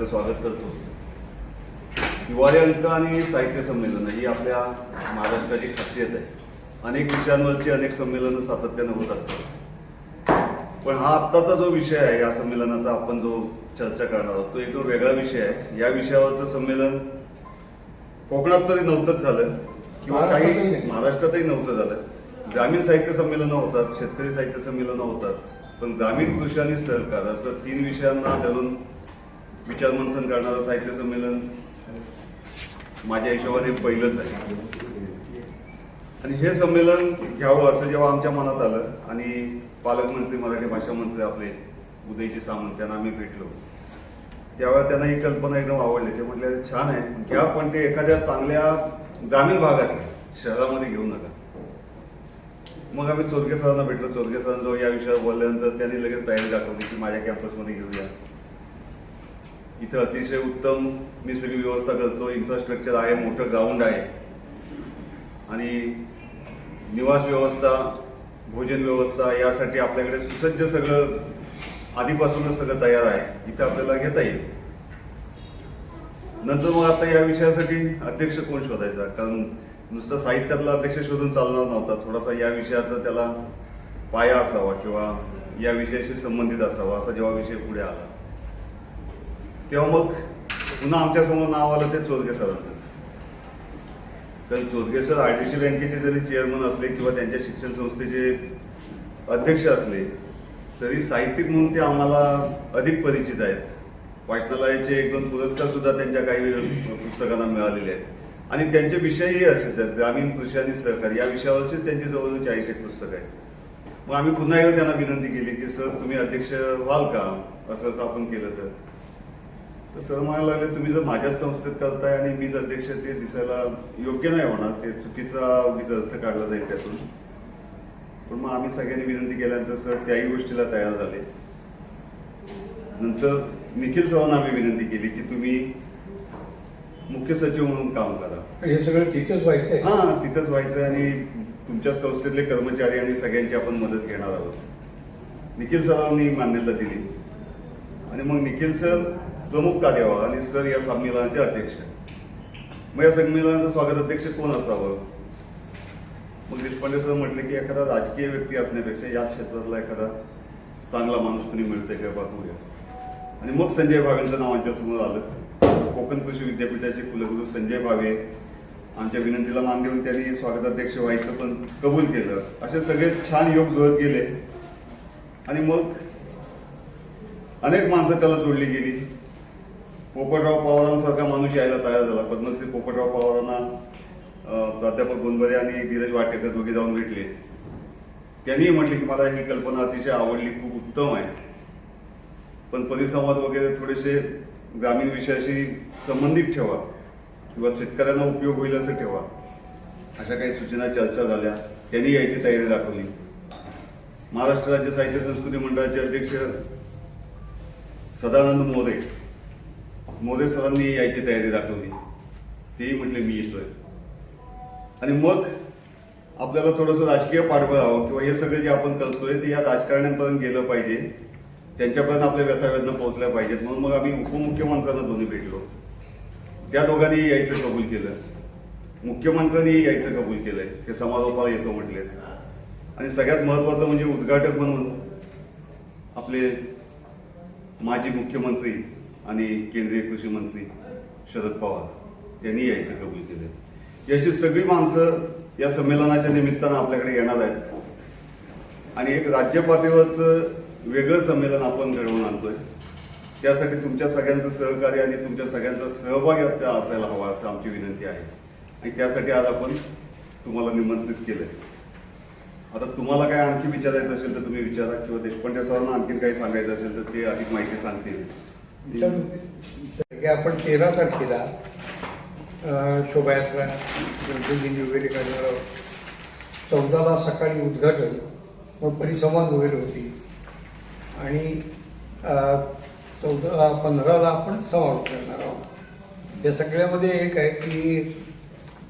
स्वागत करतो. हिवाळी अंक आणि साहित्य संमेलन ही आपल्या महाराष्ट्राची खासियत आहे. अनेक विषयांवरची अनेक संमेलनं सातत्यानं होत असतात. पण हा आत्ताचा जो विषय आहे, या संमेलनाचा आपण जो चर्चा करणार आहोत, तो एकदम वेगळा विषय आहे. या विषयावरचं संमेलन कोकणात तरी नव्हतंच झालं किंवा काही महाराष्ट्रातही नव्हतं झालं. ग्रामीण साहित्य संमेलनं होतात, शेतकरी साहित्य संमेलनं होतात, पण ग्रामीण कृषी आणि सहकार असं 3 विषयांना धरून विचारमंथन करणारं साहित्य संमेलन माझ्या हिशोबाने पहिलंच आहे. आणि हे संमेलन घ्यावं असं जेव्हा आमच्या मनात आलं आणि पालकमंत्री, मराठी भाषा मंत्री आपले उदयजी सामंत यांना आम्ही भेटलो, त्यावेळेला त्यांना ही कल्पना एकदम आवडली. ते म्हटले छान आहे, घ्या, पण ते एखाद्या चांगल्या ग्रामीण भागात, शहरामध्ये घेऊ नका. मग आम्ही चोरगे सरांना भेटलो. चोरगे सरांजवळ या विषयावर बोलल्यानंतर त्यांनी लगेच तयारी दाखवली की माझ्या कॅम्पसमध्ये घेऊया. इथं अतिशय उत्तम मी सगळी व्यवस्था करतो, इन्फ्रास्ट्रक्चर आहे, मोठं ग्राउंड आहे आणि निवास व्यवस्था, भोजन व्यवस्था यासाठी आपल्याकडे सुसज्ज सगळं आधीपासूनच सगळं तयार आहे. इथं आपल्याला घेता येईल. नंतर मग आता या विषयासाठी अध्यक्ष कोण शोधायचा, कारण नुसतं साहित्यातला अध्यक्ष शोधून चालणार नव्हता. थोडासा या विषयाचा त्याला पाया असावा किंवा या विषयाशी संबंधित असावा. असा जेव्हा विषय पुढे आला तेव्हा मग पुन्हा आमच्यासमोर नाव आलं ते चोरगे सरांचंच. कारण चोरगे सर आरडीसी बँकेचे जरी चेअरमन असले किंवा त्यांच्या शिक्षण संस्थेचे अध्यक्ष असले तरी साहित्यिक म्हणून ते आम्हाला अधिक परिचित आहेत. वाचनालयाचे 1-2 पुरस्कार सुद्धा त्यांच्या काही पुस्तकांना मिळालेले आहेत आणि त्यांचे विषयही असेच आहेत. ग्रामीण कृषी आणि सहकार या विषयावरचीच त्यांची जवळजवळ 40 पुस्तकं आहेत. मग आम्ही पुन्हा एकदा त्यांना विनंती केली की सर तुम्ही अध्यक्ष व्हाल का, असं आपण केलं तर सर म्हणायला लागले तुम्ही जर माझ्याच संस्थेत करताय आणि मीच अध्यक्ष, ते दिसायला योग्य नाही होणार, ते चुकीचा अर्थ काढला जाईल त्यातून. पण मग आम्ही सगळ्यांनी विनंती केल्यानंतर सर त्याही गोष्टीला तयार झाले. नंतर निखिल सरांना आम्ही विनंती केली की तुम्ही मुख्य सचिव म्हणून काम करा. हे सगळं तिथंच व्हायचंय. हां, तिथंच व्हायचं आणि तुमच्या संस्थेतले कर्मचारी आणि सगळ्यांची आपण मदत घेणार आहोत. निखिल सरांनी मान्यता दिली आणि मग निखिल सर प्रमुख कार्यवाह आणि सर या संमेलनाचे अध्यक्ष. मग या संमेलनाचं स्वागत अध्यक्ष कोण असावं? मग देशपांडे सर म्हटले की एखादा राजकीय व्यक्ती असण्यापेक्षा या क्षेत्रातला एखादा चांगला माणूस कोणी मिळतोय का बघूया. आणि मग संजय भावेंचं नाव आमच्यासमोर आलं. कोकण कृषी विद्यापीठाचे कुलगुरू संजय भावे आमच्या विनंतीला मान देऊन त्यांनी स्वागताध्यक्ष व्हायचं पण कबूल केलं. असे सगळे छान योग जुळत गेले आणि मग अनेक माणसं त्याला जोडली गेली. पोपटराव पवारांसारखा माणूस यायला तयार झाला. पद्मश्री पोपटराव पवारांना प्राध्यापक गोंदबरे आणि धीरज वाटेकर दोघे जाऊन भेटले. त्यांनी म्हटले की मला ही कल्पना अतिशय आवडली, खूप उत्तम आहे, पण परिसंवाद वगैरे थोडेसे ग्रामीण विषयाशी संबंधित ठेवा किंवा शेतकऱ्यांना उपयोग होईल असं ठेवा. अशा काही सूचना चर्चा झाल्या. त्यांनी यायची तयारी दाखवली. महाराष्ट्र राज्य साहित्य संस्कृती मंडळाचे अध्यक्ष सदानंद मोरे सरांनी यायची तयारी दाखवली. तेही म्हटले मी येतोय. आणि मग आपल्याला थोडंसं राजकीय पाठबळ हवं किंवा हे सगळं जे आपण करतोय ते या राजकारण्यांपर्यंत गेलं पाहिजे, त्यांच्यापर्यंत आपल्या व्यथावेदना पोहोचल्या पाहिजेत. म्हणून मग आम्ही उपमुख्यमंत्र्यांना दोन्ही भेटलो. त्या दोघांनी यायचं कबूल केलं. मुख्यमंत्र्यांनी यायचं कबूल केलंय. ते समारोपाला येतो म्हटलेत. आणि सगळ्यात महत्वाचं म्हणजे उद्घाटक म्हणून आपले माजी मुख्यमंत्री आणि केंद्रीय कृषी मंत्री शरद पवार त्यांनी यायचं कबूल केलं. याची सगळी माणसं या संमेलनाच्या निमित्तानं आपल्याकडे येणार आहेत आणि एक राज्य पातळीवरचं वेगळं संमेलन आपण घडवून आणतोय. त्यासाठी तुमच्या सगळ्यांचं सहकार्य आणि तुमच्या सगळ्यांचा सहभाग यात असायला हवा असं आमची विनंती आहे आणि त्यासाठी आज आपण तुम्हाला निमंत्रित केलंय. आता तुम्हाला काय आणखी विचारायचं असेल तर तुम्ही विचारा किंवा देशपांडे सरांना आणखी काही सांगायचं असेल तर ते अधिक माहिती सांगतील. आपण 13 तारखेला शोभायात्रा वगैरे करणार आहोत. 14ला सकाळी उद्घाटन, मग परिसंवाद वगैरे होती आणि 15ला आपण समारोप करणार आहोत. या सगळ्यामध्ये एक आहे की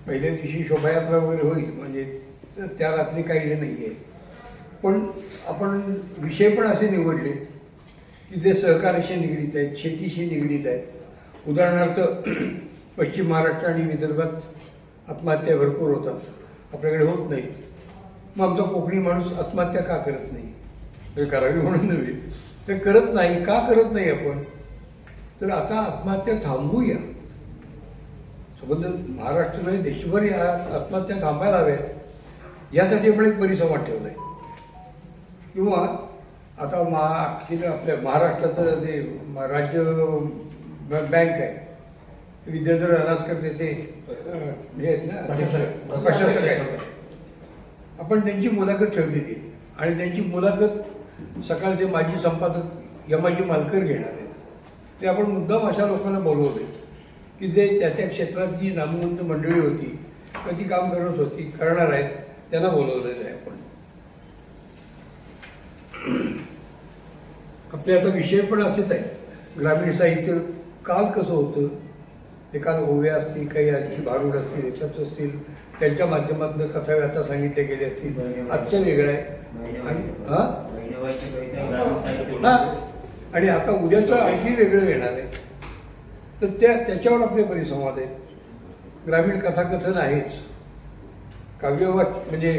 पहिल्या दिवशी शोभायात्रा वगैरे होईल, म्हणजे त्या रात्री काही हे नाही आहे, पण आपण विषय पण असे निवडले की जे सहकार्याशी निगडीत आहेत, शेतीशी निगडीत आहेत. उदाहरणार्थ पश्चिम महाराष्ट्र आणि विदर्भात आत्महत्या भरपूर होतात, आपल्याकडे होत नाही. मग आमचा कोकणी माणूस आत्महत्या का करत नाही? तर करावी म्हणून नव्हे, तर करत नाही. का करत नाही आपण? तर आता आत्महत्या थांबवूया. संबंध महाराष्ट्र नाही देशभर या आत्महत्या थांबायला हव्यात यासाठी आपण एक परिसंवाद ठेवला आहे. किंवा आता अखिल आपल्या महाराष्ट्राचं जे राज्य बँक आहे, विद्याधर अनासकर त्याचे हे आहेत ना, प्रशासक आहेत. आपण त्यांची मुलाखत ठेवलेली आहे आणि त्यांची मुलाखत सकाळचे माजी संपादक यमाजी मालकर घेणार आहेत. ते आपण मुद्दाम अशा लोकांना बोलवले की जे त्या त्या क्षेत्रात जी नामवंत मंडळी होती, कधी काम करत होती, करणार आहेत, त्यांना बोलवलेलं आहे आपण. आपले आता विषय पण असेच आहे. ग्रामीण साहित्य काल कसं होतं, ते काल ओव्या असतील, काही आणखी भारूड असतील, याच्यात असतील, त्यांच्या माध्यमातून कथा व्यथा सांगितल्या गेल्या असतील. आजचं वेगळं आहे. आणि आता उद्याचं आणखी वेगळं येणार आहे. तर त्याच्यावर आपले परिसंवाद आहेत. ग्रामीण कथाकथन आहेच, म्हणजे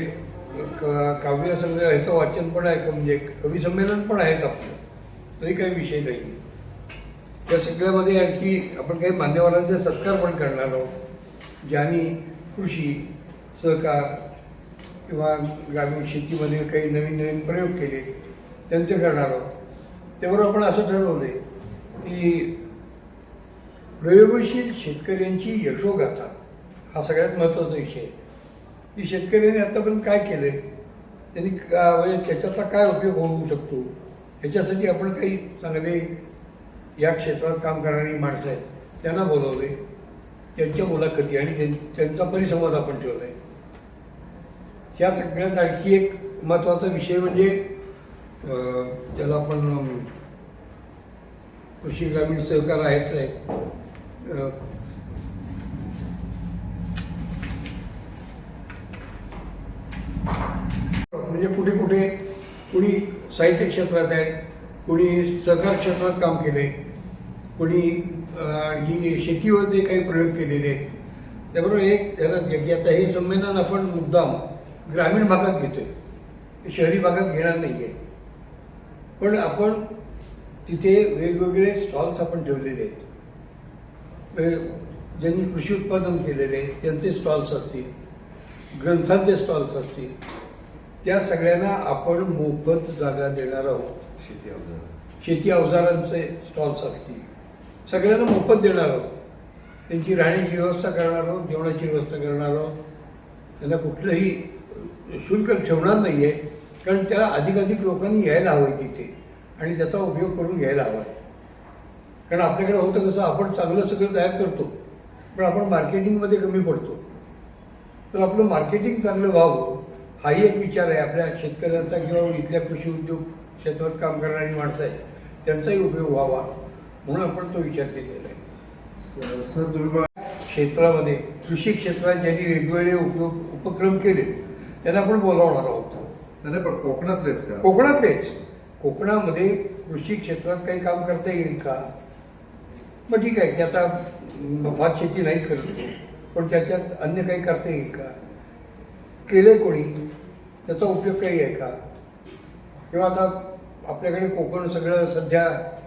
काव्य संग्रहाचं वाचन पण आहे, म्हणजे कवी संमेलन पण आहेत आपलं, तरी काही विषय नाही. या सगळ्यामध्ये आणखी आपण काही मान्यवरांचे सत्कार पण करणार आहोत, ज्यांनी कृषी सहकार किंवा ग्रामीण शेतीमध्ये काही नवीन नवीन प्रयोग केले, त्यांचे करणार आहोत. त्याबरोबर आपण असं ठरवलं आहे की प्रयोगशील शेतकऱ्यांची यशोगाथा हा सगळ्यात महत्त्वाचा विषय आहे. की शेतकऱ्यांनी आतापर्यंत काय केलं आहे, त्यांनी म्हणजे त्याच्याचा काय उपयोग होऊ शकतो, ह्याच्यासाठी आपण काही चांगले या क्षेत्रात काम करणारी माणसं आहेत त्यांना बोलवले, त्यांच्या मुलाखती आणि त्यांचा परिसंवाद आपण ठेवला आहे. या सगळ्यात आणखी एक महत्त्वाचा विषय म्हणजे ज्याला आपण कृषी ग्रामीण सहकार आहेच आहे, म्हणजे कुठे कुठे कुणी साहित्य क्षेत्रात आहे, कुणी सहकार क्षेत्रात काम केले, कुणी ही शेतीमध्ये काही प्रयोग केलेले आहेत. त्याबरोबर एक त्याला की आता हे संमेलन आपण मुद्दाम ग्रामीण भागात घेतोय, शहरी भागात घेणार नाही आहे. पण आपण तिथे वेगवेगळे स्टॉल्स आपण ठेवलेले आहेत. ज्यांनी कृषी उत्पादन केलेले आहेत त्यांचे स्टॉल्स असतील, ग्रंथांचे स्टॉल्स असतील, त्या सगळ्यांना आपण मोफत जागा देणार आहोत. शेती अवजारांचे स्टॉल्स असतील, सगळ्यांना मोफत देणार आहोत. त्यांची राहण्याची व्यवस्था करणार आहोत, जेवणाची व्यवस्था करणार आहोत. त्यांना कुठलंही शुल्क ठेवणार नाही आहे, कारण त्या अधिकाधिक लोकांनी यायला हवं आहे तिथे आणि त्याचा उपयोग करून घ्यायला हवा आहे. कारण आपल्याकडे होतं कसं, आपण चांगलं सगळं तयार करतो पण आपण मार्केटिंगमध्ये कमी पडतो. तर आपलं मार्केटिंग चांगलं व्हावं हाही एक विचार आहे आपल्या शेतकऱ्यांचा, किंवा इथल्या कृषी उद्योग क्षेत्रात काम करणारी माणसं आहेत त्यांचाही उपयोग व्हावा म्हणून आपण तो विचार केलेला आहे. सर तुम्ही क्षेत्रामध्ये कृषी क्षेत्रात ज्यांनी वेगवेगळे उपक्रम केले त्यांना आपण बोलावणार आहोत. नाही पण कोकणातलेच का? कोकणातलेच. कोकणामध्ये कृषी क्षेत्रात काही काम करता येईल का? मग ठीक आहे की आता भात शेती नाहीच करतो, पण त्याच्यात अन्य काही करता येईल का? केले कोणी, त्याचा उपयोग काही आहे का? किंवा आता आपल्याकडे कोकण सगळं सध्या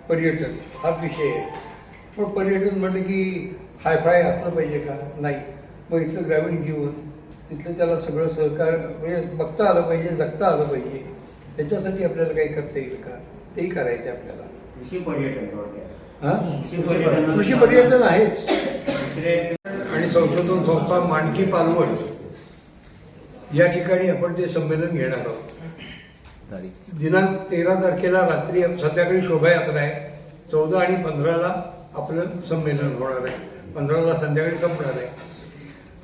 पर्यटन हाच विषय आहे, पण पर्यटन म्हटलं की हायफाय असलं पाहिजे का? नाही. मग इथलं ग्रामीण जीवन, तिथलं त्याला सगळं सहकार म्हणजे बघता आलं पाहिजे, जगता आलं पाहिजे. त्याच्यासाठी आपल्याला काही करता येईल का? तेही करायचं आपल्याला. कृषी पर्यटन थोडक्यात. हां, कृषी पर्यटन आहेच. आणि संशोधन संस्था मांडकी पालवण या ठिकाणी आपण ते संमेलन घेणार आहोत. दिनांक 13 तारखेला रात्री संध्याकाळी शोभायात्रा आहे. 14 आणि 15ला आपलं संमेलन होणार आहे. 15ला संध्याकाळी संपणार आहे.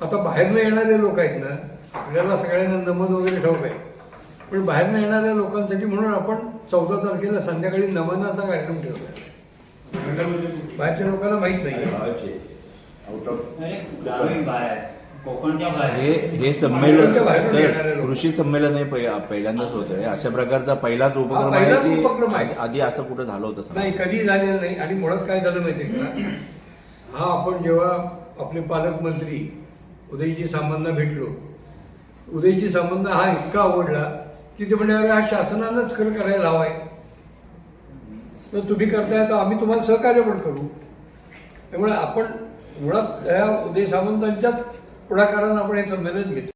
आता बाहेरनं येणारे लोक आहेत ना, आपल्याला सगळ्यांना नमन वगैरे ठाऊक आहे, पण बाहेरनं येणाऱ्या लोकांसाठी म्हणून आपण 14 तारखेला संध्याकाळी नमनाचा कार्यक्रम ठेवला आहे. बाहेरच्या लोकांना माहीत नाही. कोकणच्या बाहेर हे संमेलन बाहेरून येणारे सर लोक. कृषी संमेलन हे पहिल्यांदाच होतंय. अशा प्रकारचा पहिलाच उपक्रम आहे पहिलाच की उपक्रम आहे. आधी असं कुठं झालं होतं नाही, कधी झालेलं नाही. आणि मुळात काय झालं माहिती आहे का, हा आपण जेव्हा आपले पालकमंत्री उदयजी सामंतला भेटलो, उदयजी सामंत हा इतका आवडला की ते म्हणजे अरे हा शासनानंच खरं करायला हवा आहे, तर तुम्ही करताय तर आम्ही तुम्हाला सहकार्य पण करू. त्यामुळे आपण मुळात या उदय सामंतांच्याच पुढाकारानं आपण हे संमेलन घेतो.